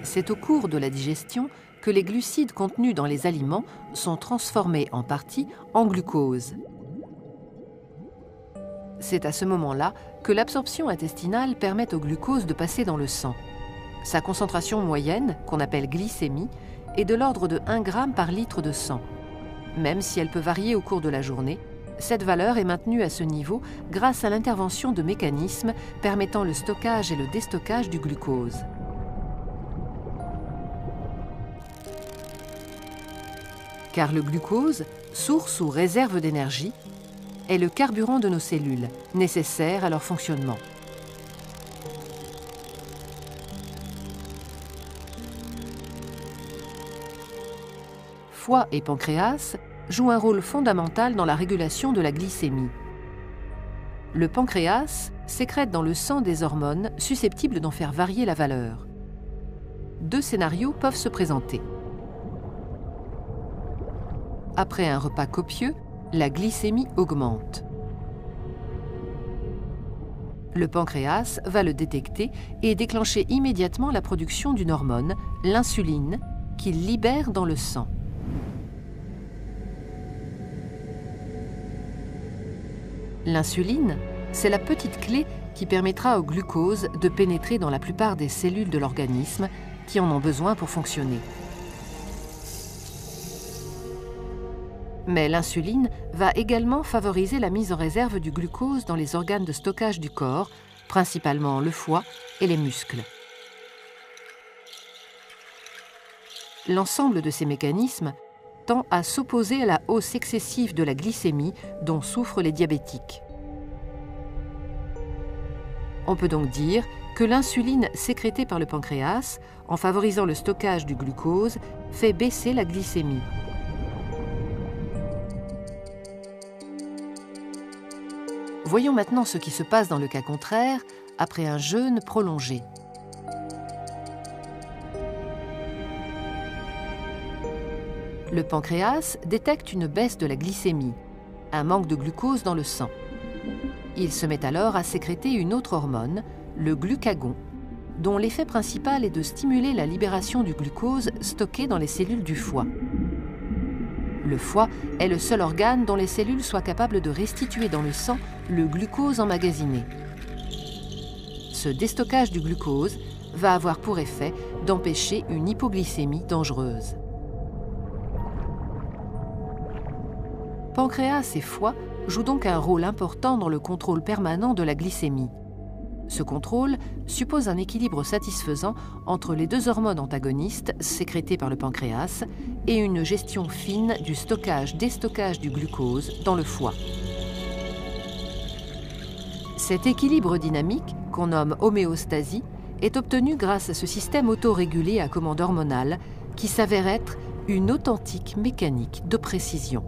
C'est au cours de la digestion que les glucides contenus dans les aliments sont transformés en partie en glucose. C'est à ce moment-là que l'absorption intestinale permet au glucose de passer dans le sang. Sa concentration moyenne, qu'on appelle glycémie, est de l'ordre de 1 g par litre de sang. Même si elle peut varier au cours de la journée, cette valeur est maintenue à ce niveau grâce à l'intervention de mécanismes permettant le stockage et le déstockage du glucose. Car le glucose, source ou réserve d'énergie, est le carburant de nos cellules, nécessaire à leur fonctionnement. Foie et pancréas jouent un rôle fondamental dans la régulation de la glycémie. Le pancréas sécrète dans le sang des hormones susceptibles d'en faire varier la valeur. 2 scénarios peuvent se présenter. Après un repas copieux, la glycémie augmente. Le pancréas va le détecter et déclencher immédiatement la production d'une hormone, l'insuline, qu'il libère dans le sang. L'insuline, c'est la petite clé qui permettra au glucose de pénétrer dans la plupart des cellules de l'organisme qui en ont besoin pour fonctionner. Mais l'insuline va également favoriser la mise en réserve du glucose dans les organes de stockage du corps, principalement le foie et les muscles. L'ensemble de ces mécanismes tend à s'opposer à la hausse excessive de la glycémie dont souffrent les diabétiques. On peut donc dire que l'insuline sécrétée par le pancréas, en favorisant le stockage du glucose, fait baisser la glycémie. Voyons maintenant ce qui se passe dans le cas contraire, après un jeûne prolongé. Le pancréas détecte une baisse de la glycémie, un manque de glucose dans le sang. Il se met alors à sécréter une autre hormone, le glucagon, dont l'effet principal est de stimuler la libération du glucose stocké dans les cellules du foie. Le foie est le seul organe dont les cellules soient capables de restituer dans le sang le glucose emmagasiné. Ce déstockage du glucose va avoir pour effet d'empêcher une hypoglycémie dangereuse. Pancréas et foie jouent donc un rôle important dans le contrôle permanent de la glycémie. Ce contrôle suppose un équilibre satisfaisant entre les 2 hormones antagonistes sécrétées par le pancréas et une gestion fine du stockage-déstockage du glucose dans le foie. Cet équilibre dynamique, qu'on nomme homéostasie, est obtenu grâce à ce système autorégulé à commande hormonale qui s'avère être une authentique mécanique de précision.